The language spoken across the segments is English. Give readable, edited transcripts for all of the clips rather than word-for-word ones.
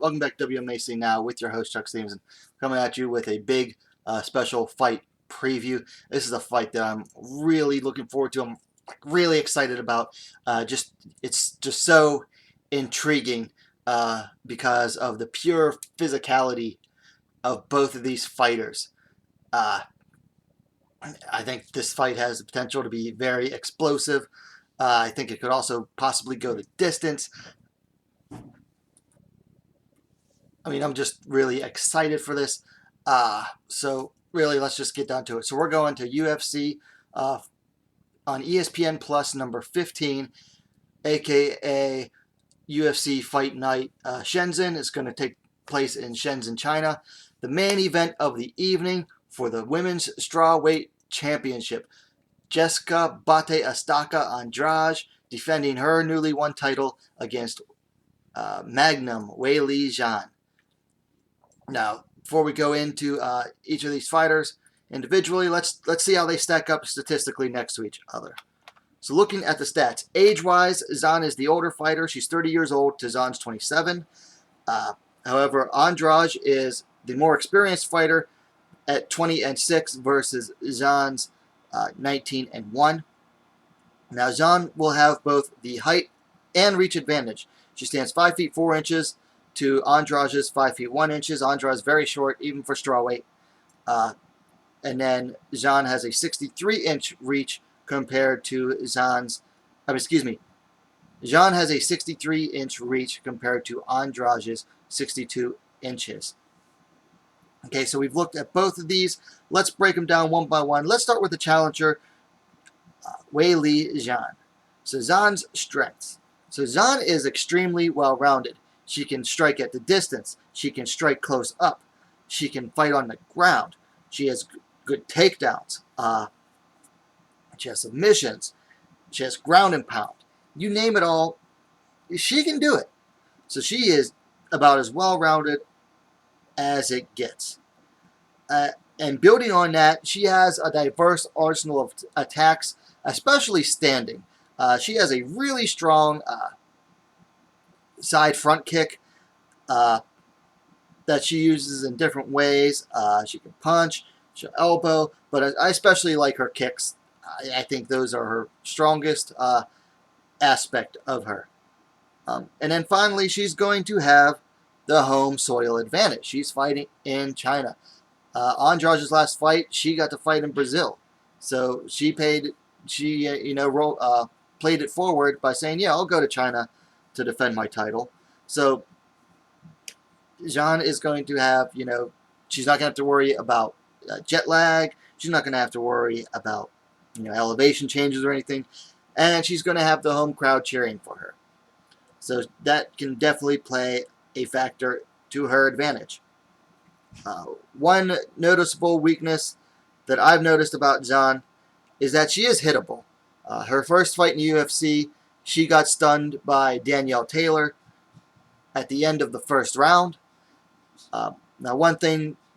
Welcome back to WMMA Now with your host Chuck Stevenson, coming at you with a big special fight preview. This is a fight that I'm really looking forward to. I'm really excited about. It's just so intriguing because of the pure physicality of both of these fighters. Uh, I think this fight has the potential to be very explosive. I think it could also possibly go the distance. I mean, I'm just really excited for this. So really, let's just get down to it. So we're going to UFC on ESPN Plus number 15, aka UFC Fight Night Shenzhen. Is going to take place in Shenzhen, China. The main event of the evening for the Women's Strawweight Championship. Jessica Andrade defending her newly won title against Magnum Weili Zhang. Now, before we go into each of these fighters individually, let's see how they stack up statistically next to each other. So looking at the stats, age-wise, Zhang is the older fighter. She's 30 years old to Zhang's 27. However, Andrade is the more experienced fighter at 20-6 versus Zhang's 19-1. Now, Zhang will have both the height and reach advantage. She stands 5 feet 4 inches to Andrade's 5 feet 1 inches. Andrade is very short, even for strawweight. And then Zhang has a 63-inch reach compared to Zhang's. Zhang has a 63-inch reach compared to Andrade's 62 inches. Okay, so we've looked at both of these. Let's break them down one by one. Let's start with the challenger, Weili Zhang. So Zhang's strengths. So Zhang is extremely well-rounded. She can strike at the distance. She can strike close up. She can fight on the ground. She has good takedowns. She has submissions. She has ground and pound. You name it all, she can do it. So she is about as well-rounded as it gets. And building on that, she has a diverse arsenal of attacks, especially standing. She has a really strong side front kick that she uses in different ways. She can punch, she'll elbow, but I especially like her kicks. I think those are her strongest aspect of her. And then finally, she's going to have the home soil advantage. She's fighting in China. Andrade's last fight, she got to fight in Brazil. So she played it forward by saying, yeah, I'll go to China to defend my title. So Zhang is going to have, she's not going to have to worry about jet lag. She's not going to have to worry about, elevation changes or anything. And she's going to have the home crowd cheering for her. So that can definitely play a factor to her advantage. One noticeable weakness that I've noticed about Zhang is that she is hittable. Her first fight in the UFC, she got stunned by Danielle Taylor at the end of the first round. Now, one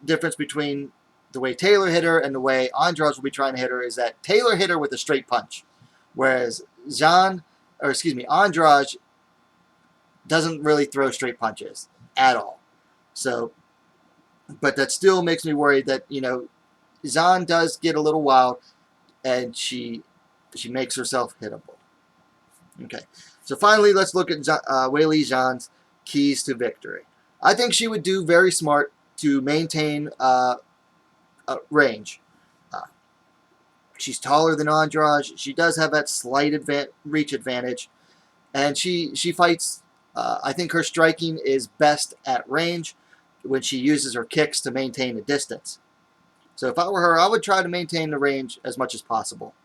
difference between the way Taylor hit her and the way Andrade will be trying to hit her is that Taylor hit her with a straight punch, whereas Andrade doesn't really throw straight punches at all. So, but that still makes me worried that, Zhang does get a little wild and she makes herself hittable. Okay, so finally, let's look at Weili Zhang's keys to victory. I think she would do very smart to maintain range. She's taller than Andrade. She does have that slight reach advantage, and she fights. I think her striking is best at range when she uses her kicks to maintain the distance. So if I were her, I would try to maintain the range as much as possible.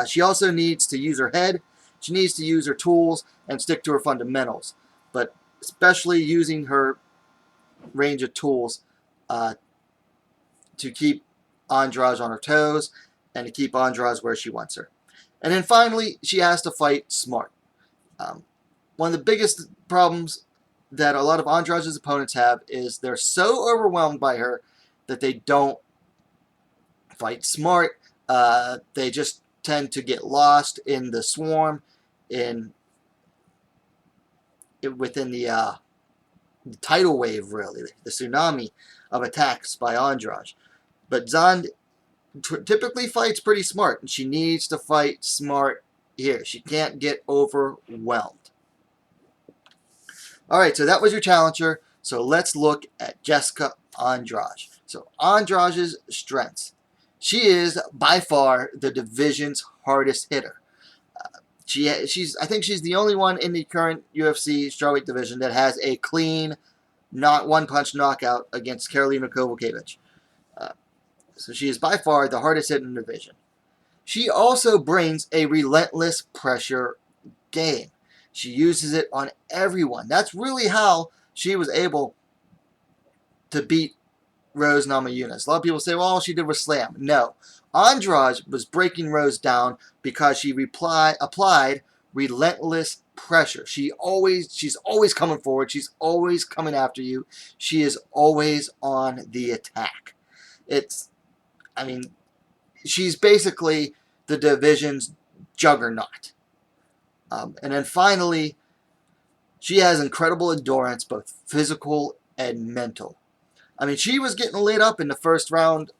She also needs to use her head. She needs to use her tools and stick to her fundamentals, but especially using her range of tools to keep Andrade on her toes and to keep Andrade where she wants her. And then finally, she has to fight smart. One of the biggest problems that a lot of Andrade's opponents have is they're so overwhelmed by her that they don't fight smart. They just tend to get lost in the swarm, within the tidal wave, really, the tsunami of attacks by Andrade. But Zhang typically fights pretty smart, and she needs to fight smart here. She can't get overwhelmed. All right, so that was your challenger. So let's look at Jessica Andrade. So Andrade's strengths. She is by far the division's hardest hitter. I think she's the only one in the current UFC strawweight division that has a clean, not one-punch knockout against Karolina Kowalkiewicz. Uh, so she is by far the hardest hit in the division. She also brings a relentless pressure game. She uses it on everyone. That's really how she was able to beat Rose Namajunas. A lot of people say, well, all she did was slam. No. Andrade was breaking Rose down because she applied relentless pressure. She's always coming forward. She's always coming after you. She is always on the attack. She's basically the division's juggernaut. And then finally, she has incredible endurance, both physical and mental. She was getting lit up in the first round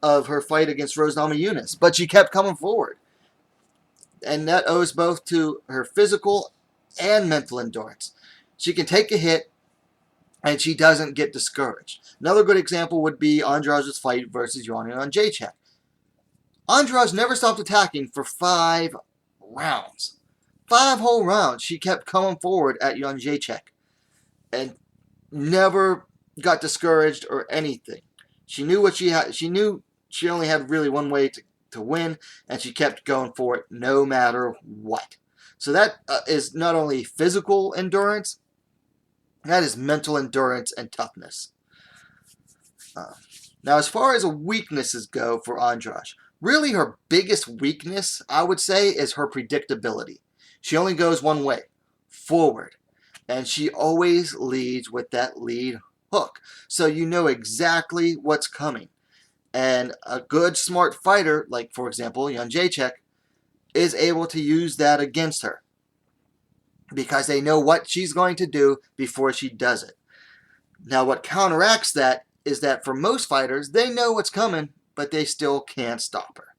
of her fight against Rose Namajunas, but she kept coming forward. And that owes both to her physical and mental endurance. She can take a hit, and she doesn't get discouraged. Another good example would be Andrade's fight versus Joanna Jędrzejczyk. Andrade never stopped attacking for 5 rounds. 5 whole rounds. She kept coming forward at Jędrzejczyk and never got discouraged or anything. She knew what she had. She knew she only had really one way to win, and she kept going for it no matter what. So that is not only physical endurance, that is mental endurance and toughness. Now, as far as weaknesses go for Andrade, really her biggest weakness, I would say, is her predictability. She only goes one way, forward. And she always leads with that lead hook. So you know exactly what's coming. And a good, smart fighter, like, for example, Jędrzejczyk, is able to use that against her. Because they know what she's going to do before she does it. Now, what counteracts that is that for most fighters, they know what's coming, but they still can't stop her.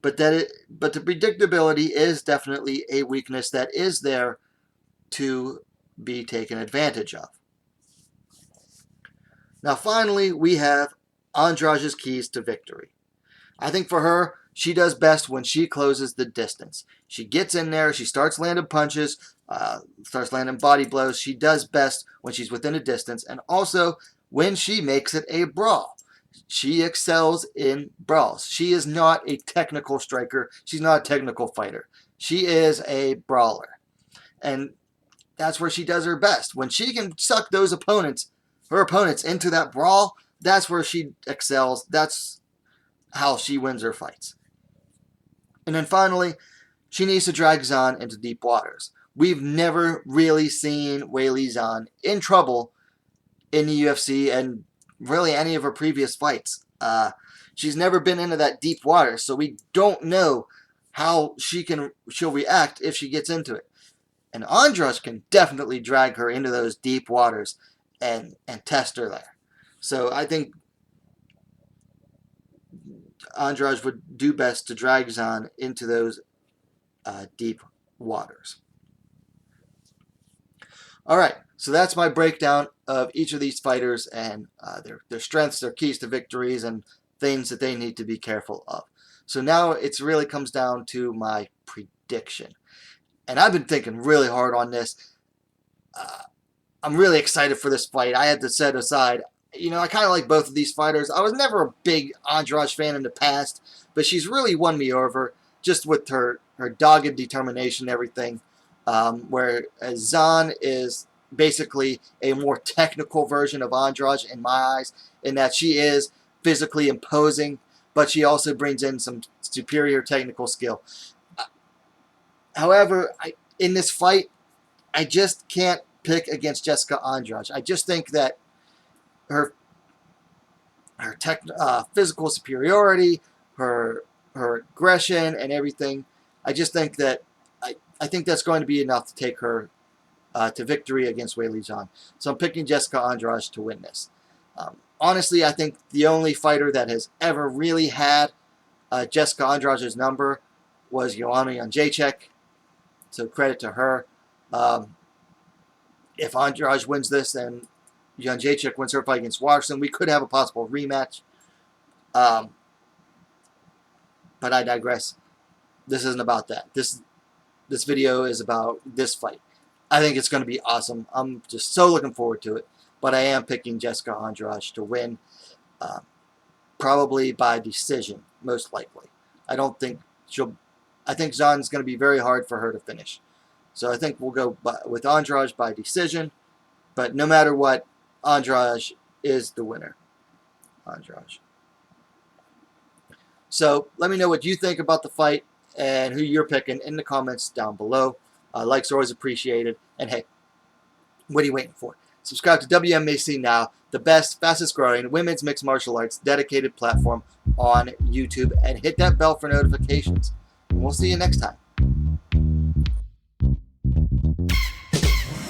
But the predictability is definitely a weakness that is there to be taken advantage of. Now, finally, we have Andrade's keys to victory. I think for her, she does best when she closes the distance. She gets in there, she starts landing punches, starts landing body blows. She does best when she's within a distance, and also when she makes it a brawl. She excels in brawls. She is not a technical striker. She's not a technical fighter. She is a brawler. And that's where she does her best. When she can suck her opponents into that brawl, that's where she excels. That's how she wins her fights. And then finally, she needs to drag Zhang into deep waters. We've never really seen Weili Zhang in trouble in the UFC and really any of her previous fights. She's never been into that deep water, so we don't know how she'll react if she gets into it. And Andrade can definitely drag her into those deep waters and test her there. So I think Andrade would do best to drag Zhang into those deep waters. All right, so that's my breakdown of each of these fighters and their strengths, their keys to victories, and things that they need to be careful of. So now it really comes down to my prediction. And I've been thinking really hard on this. I'm really excited for this fight. I had to set aside. I kind of like both of these fighters. I was never a big Andrade fan in the past, but she's really won me over just with her dogged determination and everything. Whereas Zhang is basically a more technical version of Andrade in my eyes, in that she is physically imposing, but she also brings in some superior technical skill. However, in this fight, I just can't pick against Jessica Andrade. I just think that her physical superiority, her aggression, and everything, I just think that I think that's going to be enough to take her to victory against Weili Zhang. So I'm picking Jessica Andrade to win this. Honestly, I think the only fighter that has ever really had Jessica Andrade's number was Joanna Jędrzejczyk. So credit to her. If Andrade wins this and Jędrzejczyk wins her fight against Watterson, we could have a possible rematch. But I digress. This isn't about that. This video is about this fight. I think it's going to be awesome. I'm just so looking forward to it. But I am picking Jessica Andrade to win, probably by decision, most likely. I don't think she'll. I think Zhang's going to be very hard for her to finish. So I think we'll go with Andrade by decision. But no matter what, Andrade is the winner. Andrade. So let me know what you think about the fight and who you're picking in the comments down below. Likes are always appreciated. And hey, what are you waiting for? Subscribe to WMMA now, the best, fastest growing women's mixed martial arts dedicated platform on YouTube. And hit that bell for notifications. And we'll see you next time.